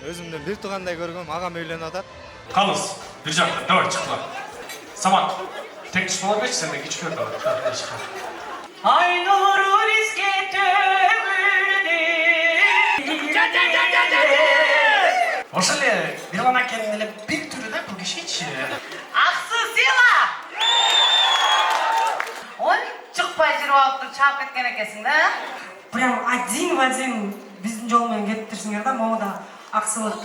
өзүмдүн бир туугандай көргөм, агам үйлөнүп атат. Қалыз, бір жақта, давай шықла. Самат, тек шықла беш, сенден кичкеу калат. Ay nuru rizke tövüldü. Ошоле Мирлан акенин эле бир түрү да бул кишичи. Ақсы сыйла. Ой, шықпай жүріп алып тұрып шағып кеткен екенсің да? Прям один в один биздин жолмен кетип турсуңар да, могу да аксылык.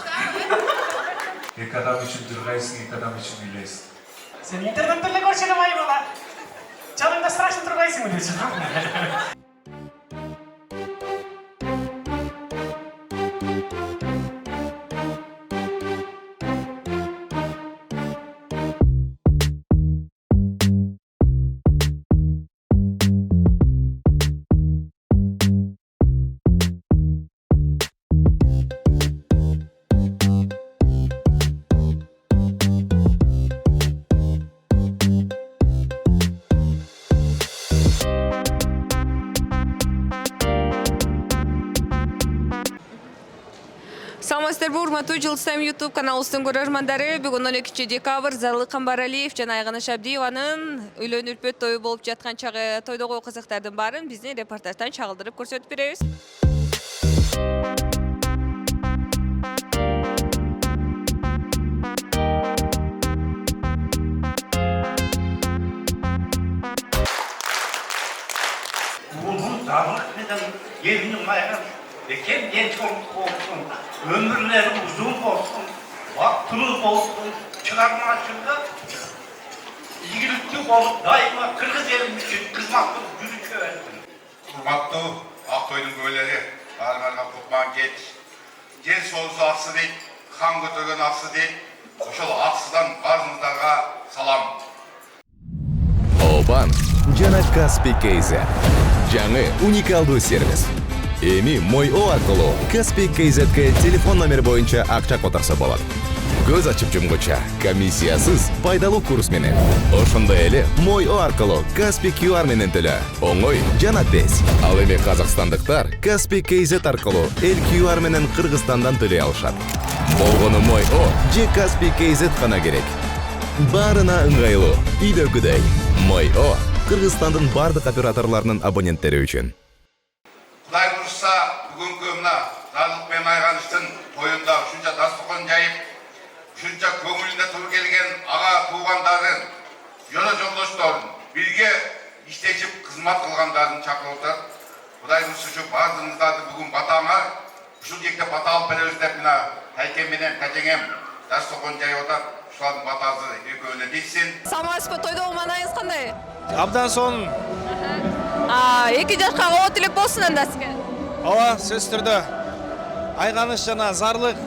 Эки адам үчүн жыргайсың, эки адам үчүн үйлөйсүң. Сен интернетте эле көрчү эле бала. Жаныңда страшно турбайсыңбы дечи. Саламатсыздарбы, урматтуу Жылыстайм YouTube каналыбыздын көрөрмандары. Бүгүн 12 декабрь Зарлык Камбаралиев жана Айганыш Абдиеванын үйлөнүп үрпөт тою болуп жаткан чагы тойдогу кызыктардын баарын биздин репортаждан чагылдырып көрсөтүп беребиз. Uzun sağlık neden yerinin ayağın Ekem genç olsun, ömürleri uzun olsun, vaktiniz olsun, çıkarmacılığı, ilgilikli olup daima Kırgız elimiz için kızmaklı yürüyüşü versin. Урматтуу Ақтойдың көйлері, армарға құтман кет. Жер солысы ақсы дейт, хан көтерген ақсы дейт. Ошол ақсыдан барыңыздарға салам. Обан жана Каспий Кейзет. Жаңы уникалдуу сервис. Эми Мой.О аркылуу Каспий Кейзетке телефон номер боюнча акча которсо болот. Көз ачып жумгуча комиссиясыз пайдалуу курс менен. Ошондой эле Мой.О аркылуу Каспий QR менен төлө. Оңой жана тез. Ал эми казакстандыктар Каспий Кейзет аркылуу эл QR менен Кыргызстандан төлөй алышат. Болгону Мой.О же Каспий Кейзет гана керек. Баарына ыңгайлуу, үйдөгүдөй. Мой.О Кыргызстандын бардык операторлорунун абоненттери үчүн. Құдай бұйырса, бүгінгі мына Зарлық пен Айғаныштың тойында үшінші дастархан жайып, үшінші көңілінде туып келген аға туғандарын, жолдастарын бірге иштешіп қызмат қылғандарын шақырып. Құдай бұйырса şu бардыңыздарды бүгін батаңа, ушул жекте бата алып беребиз деп мына Тайкем менен Тәжеңем дастархан жайып отыр. Ушулардын батасы экөөнө тийсин. Саламатсызбы, тойдогу маанайыңыз кандай? Абдан сонун. 2 жашка коо тилек болсун анда сизге. Ооба, сөзсүз түрдө. Айганыш жана Зарлык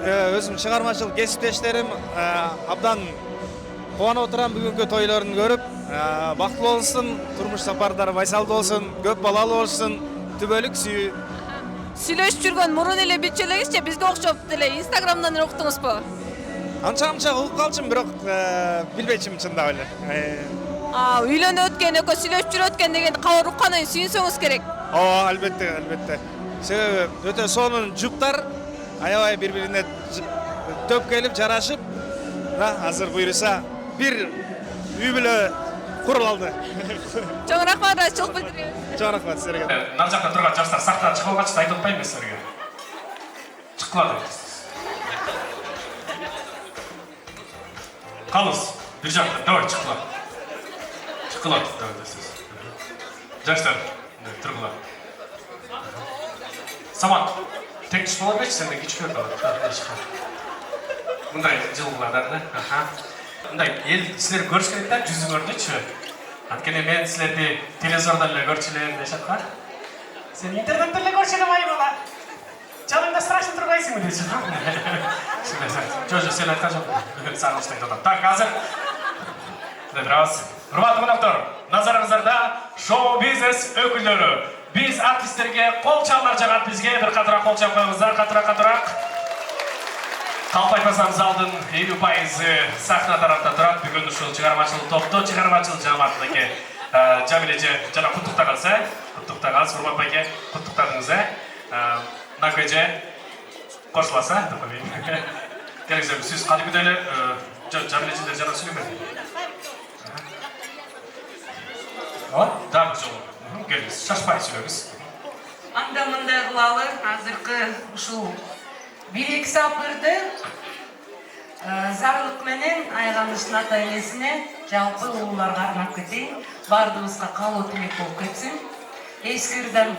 өзүм чыгармачылык кесиптештерим абдан кубанып отурам бүгүнкү тойлорун көрүп. Бактылуу болсун, турмуш сапардары байсалдуу болсун, көп балалуу болсун, түбөлүк сүйүү. Сүйлөшүп жүргөн мурун эле билчелегизчи, бизге окшоп деле Instagramдан эле уктуңузбу? Анча угуп калчумун, бирок билбейчимин чындап эле. Үйлөнүп өткөн, экөө сүйлөшүп жүрүп өткөн деген кабар уккандан кийин сүйүнсөңүз керек. Ооба, албетте. Себеби өтө сонун жуптар, аябай бири-бирине төп келип жарашып, азыр буйруса бир үй бүлө курулалды. Чоң рахмат, ыраазычылык билдиребиз. Чоң рахмат силерге. Нар жакта турган жаштар сактан чыгып алганчы айтып атпайм мен силерге. Чыккыла дейсиз. Қалыз, бир жакта, давай чыккыла. Чыккыла, давай дейсиз. Жаштар, тургула. Самат, тек чыккыла беш, сенден кичкеу калат. Мындай жылгылардан, мындай эл силер көрүш керек да, жүзүңөрдүчү. Анткени мен силерди телевизордон эле көрчү элем дешет да. Сен интернетте эле көрчү эле бала. Жаныңда страшно турбайсыңбы дечи. Жо, сен айткан жок. Сагынычтай жатат. Так, азыр. Раз. Урматтуу коноктор, назарыңыздарда шоу-бизнес өкүлдөрү. Биз артисттерге кол чалуулар жагат, бизге бир катыраак кол чалып коюңуздар, катыраак. Калп айтпасам залдын 50% сахна тарапта турат. Бүгүн ушул чыгармачылык топту, чыгармачылык жамаатыдагы Жамиле жана куттуктагансыз, урмат байке, куттуктадыңыз. Нагөже қосыласа деп қояйын. Келесі сөз кәдімгідей жәрмеңкелер жана сөйлемеді. Дағы жолы. Келіңіз, шашпай сөйлеңіз. Анда мындай кылалы, азыркы ушул 1-2 сапырды зарлык менен айганычтын ата энесине жалпы улууларга арнап кетейин. Бардыгыбызга калуу тилек болуп кетсин. Эскирдим.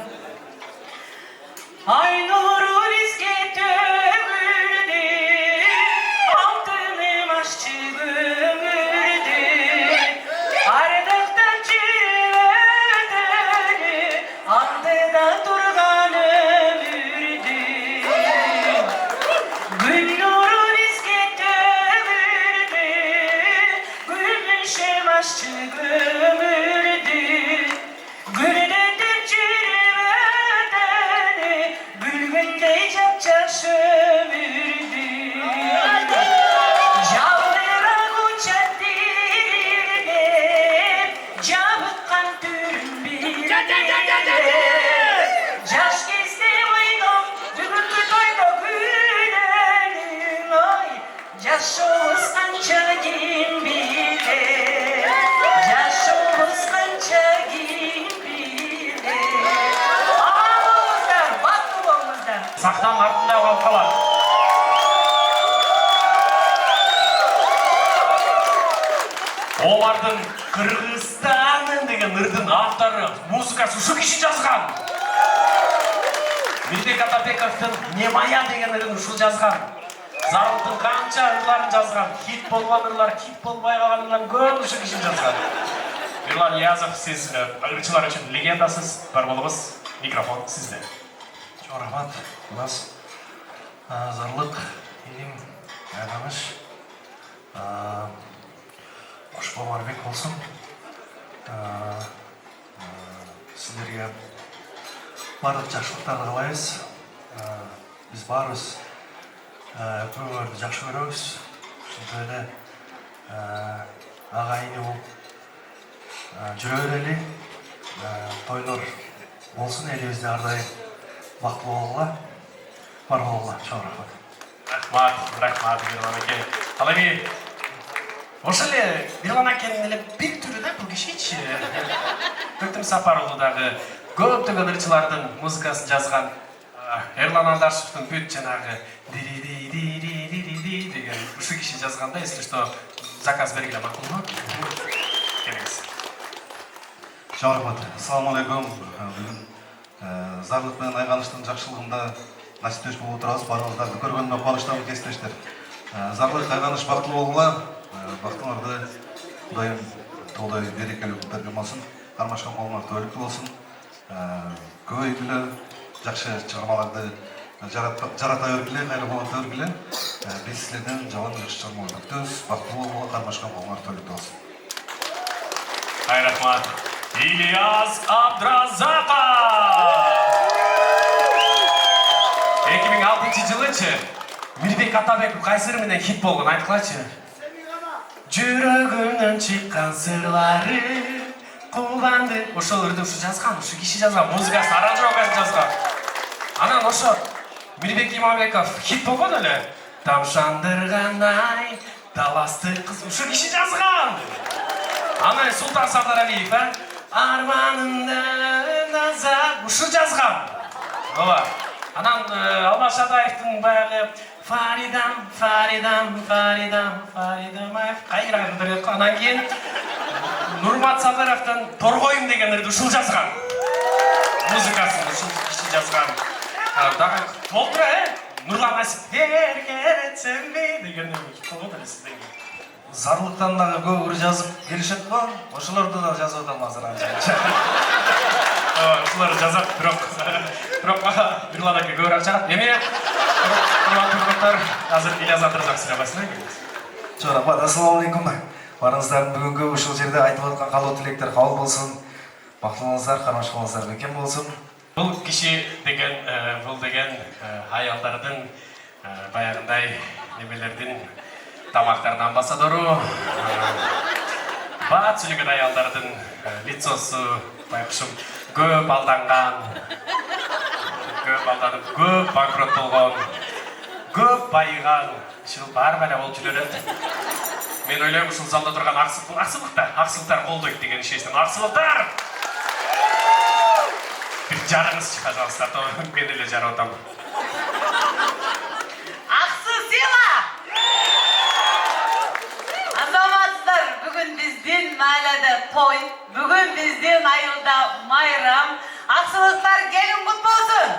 Ай нуру бизге төгүлдү, алтыным ашчы көңүлдү, ардактан жүрөдү, алдыда турган өмүрдү. Күн нуру бизге төгүлдү, күмүшөм ашчы көңүлдү, күнөтүп жүрөдү, бүлгүндей жапжаш өмүрдү. Жалбыра кучат дирилдеп, жабыккан түрүн билдеп, жаш кезде ойнап, бүгүнкү тойдо күлөнүн, ой, жашообуз канча ким билет, жашообуз канча ким билет. Амаңыздар, бактылуу болуңуздар. Сақтан артында қалып қалады. Омардың Кыргызстанын деген ырдын авторы, музыкасы ушу киши жазган. Мирбек Атабековдун «Не моя» деген ырын ушул жазган. Зарлыктын канча ырларын жазган. Хит болгон ырлар, хит болбой калган ырлар көп ушу киши жазган. Ерлан Ниязов, сиз ырчылар үчүн легендасыз. Бар болуңуз, микрофон сизде. Рахмат, у нас зарлык, илим, айганыш, кушбомарбек болсын. Сіздерге барлық жақсылықтарды қалайбыз. Біз барбыз көңілді жақсы көреміз. Ошондой эле агайыны болуп жүрө берели. Тойлор болсын, элибизде ар дайым бактылуу болгула, бар болгула. Чоң рахмат. Рахмат, Ерлан аке. Ал эми ошо эле Ерлан акенин эле бир түрү да бул кишичи. Көктүм Сапарұлы дагы көптөгөн ырчылардын музыкасын жазган Ерлан Алдашевдин бүт жанагы дири деген ушу киши жазганда, если что, заказ бергиле макулбу? Келиңиз. Чоң рахмат. Ассаламу алейкум. Бүгүн зарлык менен айганыштын жакшылыгында насиптеш болуп турабыз. Баарыңыздарды көргөнүмө кубанычтамын, кесиптештер. Зарлык, айганыш бактылуу болгула. Бактыңарды Кудайым тоолой берекелүү берген болсун. Кармашкан колуңар тойлуктуу болсун. Көбөйгүлө, жакшы чыгармаларды жарата бергиле, кайра болонто бергиле. Биз силерден жаман жакшы чыгармаларды күтөбүз. Бактылуу болгула, кармашкан колуңар тойлуктуу болсун. Ай рахмат. Ильяс Абдразаков. 2006 жылычы Мирбек Атабеков кайсы ыры менен хит болгон, айткылачы. Жүрөгүмдөн чыккан сырлары кулданды. Ошол ырды ушу жазган, ушу киши жазган, музыкасын, аранжировкасын жазган. Анан ошо Мирбек Иманбеков хит болгон эле. Тамшандыргандай таласты кыз, ушу киши жазган. Анан Султан Сардаралиев, арманымда назар, ушу жазган. Ооба. Анан Алмаз Шадаевдин баягы Фаридам кайра кайра. Анан кийин Нурмат Садаровдун Торгоюм деген ырды ушул жазган. Музыкасын ушул киши жазган. Дагы толтура, Нурлан Асип эркелетсемби деген болгон эле сизден. Зарлыктан дагы көп ыр жазып келишет го. Ошолорду да жазып атам азыр анча. Ушулар жазат, бирок Ерлан аке көбүрөөк чагат. Эми урматтуу азыр Ильяс Абдразаков сүйлөбөсүн. Чоң рахмат. Ассаламу алейкум. Барыңыздардын бүгүнкү ушул жерде айтып аткан калуу тилектер кабыл болсун. Бактылууңуздар, кармашканыңыздар бекем болсун. Бул киши деген, бул деген аялдардын баягындай немелердин тамактардын амбассадору. Баат сүйлөгөн аялдардын лицосу, байкушум көп алданган, көп банкрот болгон, көп байыған, ушул бар бәле болуп жүрөт. Мен ойлойм, ушул залда турган аксылыктар колдойт деген ишенем. Аксылыктар! Бир жарыңызчы, пожалуйста, то мен эле жарып атам. Аксы сила! Азаматсыздар, бүгүн биздин маалада той, бүгүн биздин айылда майрам. Аксылыктар келин кут болсун.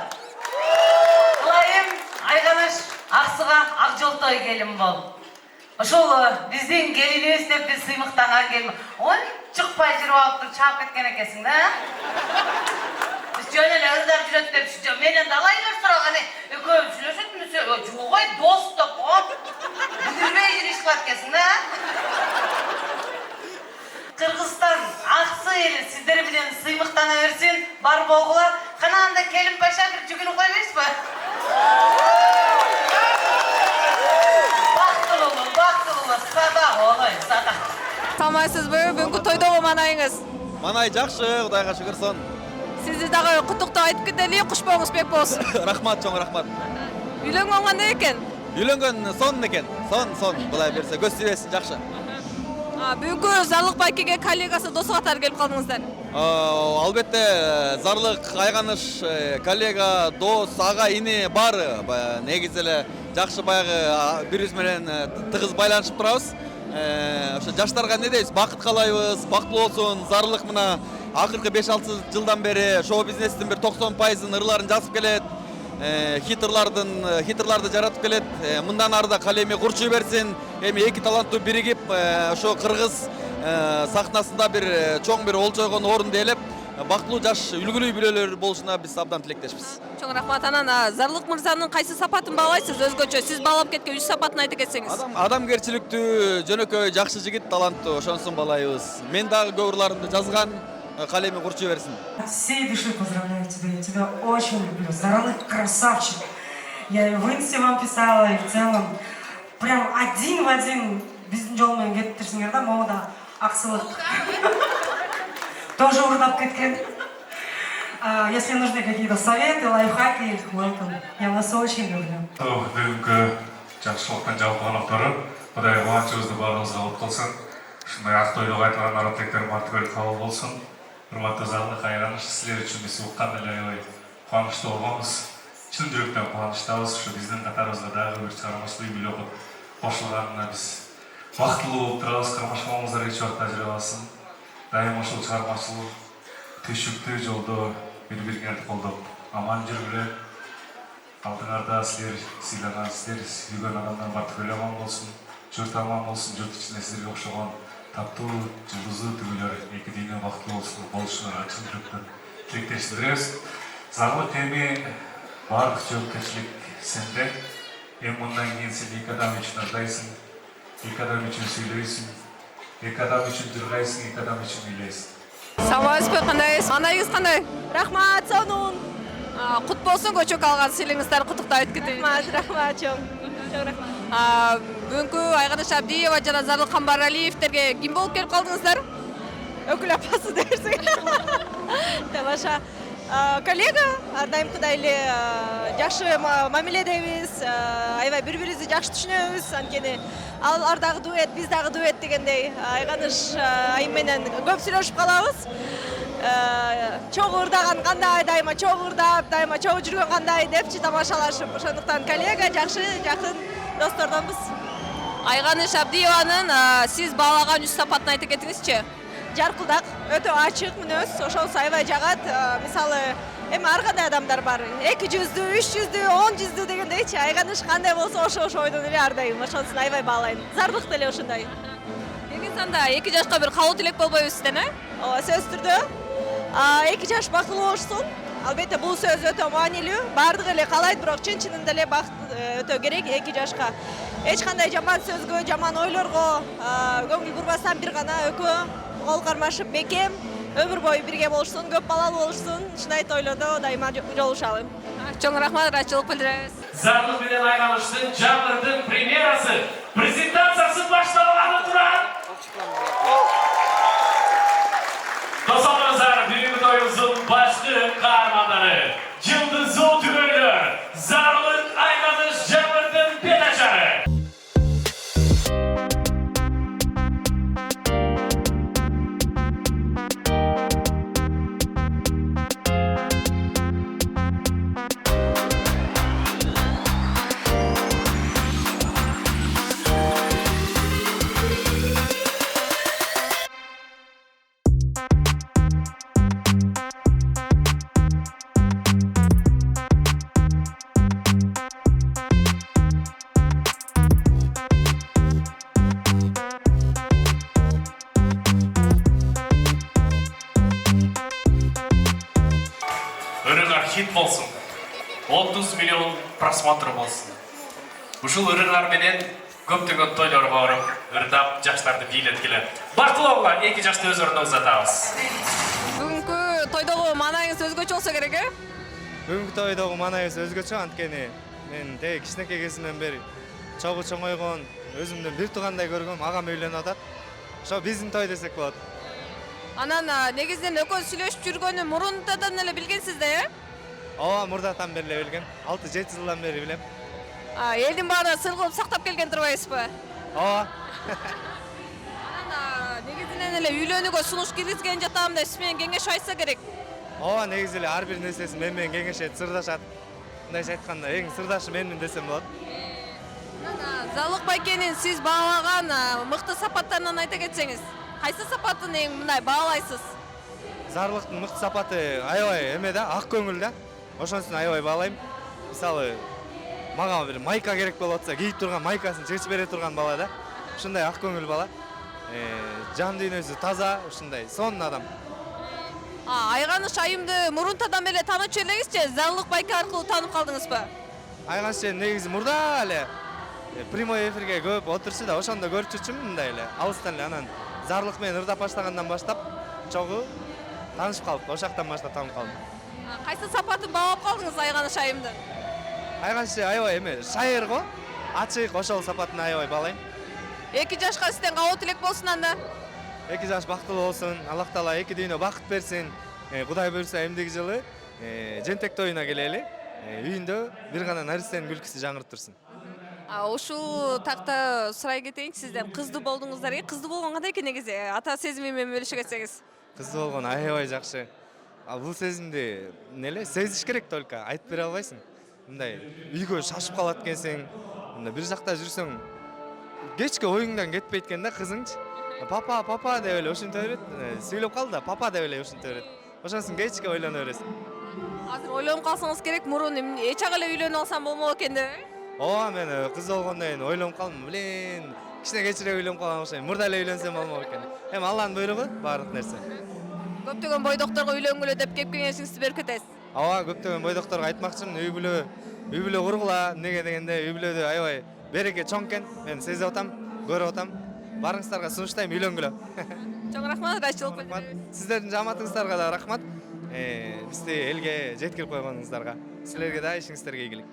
Кылайым, Айганыш аксыга ак жол той келин бол. Ошол биздин келинибиз деп биз сыймыктанган келин. Он чыкпай жүрүп алып чаап кеткен экенсиң да? Биз жөн эле ырдап жүрөт деп менен далайлар сураган экөөбүз сүйлөшөтмүз. Жок ой, дос деп билбей жүрүш кылат экенсиң да? Кыргызстан аксы эли сиздер менен сыймыктана берсин, бар болгула. Кана анда келин паша бир жүгүнүп койбойсузбу? Бактылуу, сада олой, сада. Саламатсызбы? Бүгүнкү тойдогу маанайыңыз? Манай жакшы, Кудайга шүгүр сон. Сизди дагы куттуктап айтып кетели, куш болуңуз бек болсун. Рахмат, чоң рахмат. Үйлөнгөн кандай экен? Үйлөнгөн сон экен. Сон, былай берсе көз тибесин жакшы. Бүгүнкү Зарлык байкеге коллегасы досу катары келип калдыңыздар. Албетте, Зарлык, Айганыш, коллега, дос, ага, ини бар. Негизи эле жакшы баягы бириз менен тыгыз байланышып турабыз. Ошо жаштарга эмне дейбиз? Бакыт каалайбыз, бактылуу болсун. Зарлык мына акыркы 5-6 жылдан бери шоу бизнестин бир 90% ырларын жазып келет. Хитрларды жаратып келет. Мындан арда калеми курчуй берсин. Эми эки таланттуу биригип, ошо кыргыз сахнасында бир чоң бир олжойгон орун ээлеп, бактылуу жаш үлгүлүү бүлөлөр болушуна биз абдан тилектешпиз. Чоң рахмат. Анан Зарлык мырзанын кайсы сапатын баалайсыз өзгөчө? Сиз баалап кеткен 3 сапатын айтып кетсеңиз. Адамгерчиликтүү, жөнөкөй жакшы жигит, таланттуу, ошонусун баалайбыз. Мен дагы көп ырларымды жазган, калеми курчуй берсин. От всей души поздравляю тебя, я тебя очень люблю. Зарлык красавчик. Я и в инсте вам писала, и в целом прям один в один биздин жол менен кетип турсуңар да, могу да аксылык. Тоже урдап кеткен. Если нужны какие-то советы, лайфхаки, welcome. Я вас очень люблю. Бүгүнкү жакшылыктын жалпы коноктору, Кудай кубанычыбызды баарыбызга алып калсын. Ушундай ак тойлук айтылган арат тектерим артып кабыл болсун. Урматтуу Зарлык, Айганыш, силер үчүн биз уккан эле аябай кубанычтуу болгонбуз. Чын жүрөктөн кубанычтабыз. Ушу биздин катарыбызга дагы бир чыгармачылык үй бүлө кошулганына биз бактылуу болуп турабыз. Кармашмагыңыздар эч убакта ажырабасын. Дайыма ушул чыгармачылык түшүктүү жолдо бири-бириңерди колдоп аман жүргүлө. Алдыңарда силер сыйлагансыздар, сүйгөн адамдар бартып эле аман болсун. Журт аман болсун, журт ичинде силерге окшогон таптуу, жылдыздуу түгүлөр эки дүйнө бактылуу болушуна чын жүрөктөн тилектешти беребиз. Зарлык, эми баардык жоопкерчилик сенде. Эми мындан кийин сен эки адам үчүн ырдайсың, эки адам үчүн сүйлөйсүң, эки адам үчүн жыргайсың, эки адам үчүн ыйлайсың. Саламатсызбы, кандайсыз? Маанайыңыз кандай? Рахмат, сонун. Кут болсун, көчөк алган силиңиздар куттуктап айтып кетейин. Рахмат, чоң рахмат. Бүгүнкү Айганыш Абдиева жана Зарлык Камбаралиевтерге ким болуп келип калдыңыздар? Өкүл апасы дерсиң. Тамаша. Коллега, ар дайымкыдай эле жакшы мамиледебиз, аябай бири-бирибизди жакшы түшүнөбүз. Анткени ал дагы дуэт, биз дагы дуэт дегендей. Айганыш айым менен көп сүйлөшүп калабыз. Чогуу ырдаган кандай, дайыма чогуу ырдап, дайыма чогуу жүргөн кандай депчи тамашалашып. Ошондуктан коллега, жакшы, жакын достордонбуз. Айганыш Абдиеванын сиз баалаган 3 сапатын айтып кетиңизчи. Жаркылдак, өтө ачык мүнөз, ошонусу аябай жагат. Мисалы, эми ар кандай адамдар бар. 200, 300, 10 дегендейчи. Айганыш кандай болсо ошо ойдон эле ар дайым. Ошонусун аябай баалайм. Зарлык деле ошондой. Негизи анда 2 жашка бир кабыл тилек болбойбуз сизден, Ооба, сөзсүз түрдө. 2 жаш бактылуу болушсун. Албетте бул сөз өтө маанилүү. Бардыгы эле каалайт, бирок чын-чынында эле бакыт өтө керек 2 жашка. Эч кандай жаман сөзгө, жаман ойлорго көңүл бурбастан бир гана экөө кол кармашып бекем өмүр бою бирге болушсун, көп балалуу болушсун. Ушундай тойлордо дайыма жолугушалы. Чоң рахмат, ыраачылык билдиребиз. Зарлык менен Айганыштын жаңырдын премьерасы, презентациясы башталганы турат. Досторlar, бүгүнкү тоюбуздун башкы каармандары, жылдыздуу түгөйлөр, Зарлык, Айганыш жаңырдын хит болсын. 30 миллион просмотр болсын. Ушул ырыңар менен көптөгөн тойлорго барып, ырдап жаштарды бийлеткиле. Бактылууга эки жашты өз ордуна uzatабыз. Бүгүнкү тойдогу маанайыңыз өзгөчө болсо керек, э? Бүгүнкү тойдогу маанайыбыз өзгөчө, анткени мен тээ кичинекей кезимден бери чогуу чоңойгон, өзүмдүн бир туугандай көргөм, агам үйлөнүп атат. Ошо биздин той десек болот. Анан негизинен экөөсү сүйлөшүп жүргөнү мурунтадан эле билгенсиз да, э? Ооба, мурдатан бери эле билгем. 6-7 жылдан бери билем. Элдин баарын сыр кылып сактап келген турбайсызбы? Ооба. Анан негизинен эле үйлөнүүгө сунуш киргизген жатам деп сиз менен кеңеш айтса керек. Ооба, негизи эле ар бир нерсесин мен менен кеңешет, сырдашат. Мындайча айтканда, эң сырдашы менмин десем болот. Залык байкенин сиз баалаган мыкты сапаттарынан айта кетсеңиз, кайсы сапатын эң мындай баалайсыз? Зарлыктын мыкты сапаты аябай эме да, ак көңүл да. Ошонусун аябай баалайм. Мисалы, мага бир майка керек болуп атса, кийип турган майкасын чечип бере турган бала да. Ушундай ак көңүл бала. Жан дүйнөсү таза, ушундай сонун адам. Айганыш айымды мурунтадан эле таанычу элеңизчи, Залык байке аркылуу таанып калдыңызбы? Айганыш негизи мурда эле прямой эфирге көп отурчу да, ошондо көрчүчүмүн мындай эле. Алыстан эле анан Зарлык менен ырдап баштагандан баштап чогуу таанышып калдык. Ошактан баштап таанып калдым. Кайсы сапатын баалап калдыңыз Айганыш айымдын? Айганыш аябай эме, шайыр го, ачык, ошол сапатын аябай баалайм. 2 жашка сизден кабыл тилек болсун анда. 2 жаш бактылуу болсун, Аллах Таала 2 дүйнө бакыт берсин. Кудай буйрса эмдиги жылы жентек тоюна келели. Үйүндө бир гана наристенин күлкүсү жаңырып турсун. Ушул такта сурай кетейинчи сизден, кыздуу болдуңуздар. Кыздуу болгон кандай экен негизи? Ата сезими менен бөлүшө кетсеңиз. Кыздуу болгон аябай жакшы. Бул сезимди неле сезиш керек только, айтып бере албайсың. Мындай үйгө шашып калат экенсиң, мындай бир жакта жүрсөң, кечке оюңдан кетпейт экен да кызыңчы. Папа, папа деп эле ушинте берет. Сүйлөп кал да, папа деп эле ушинте берет. Ошонусун кечке ойлоно бересиң. Азыр ойлонуп калсаңыз керек, мурун эч ак эле үйлөнүп алсам болмок экен деп. Ооба, мен кыз болгондон кийин ойлонуп калдым. Блин, кичине кечирээк үйлөнүп калган окшойм. Мурда эле үйлөнсөм болмок экен. Эми Алланын буйругу баардык нерсе. Көптөгөн бойдокторго үйлөнгүлө деп кеп кеңешиңизди берип кетесиз. Ооба, көптөгөн бойдокторго айтмакчымын, үй бүлө кургула, эмнеге дегенде үй бүлөдө аябай береке чоң экен. Мен сезип атам, көрүп атам. Барыңыздарга сунуштайм, үйлөнгүлө. Чоң рахмат, ырайчылык билдиребиз. Сиздердин жамаатыңыздарга да рахмат. Бизди элге жеткирип койгонуңуздарга. Силерге да ишиңиздерге ийгилик.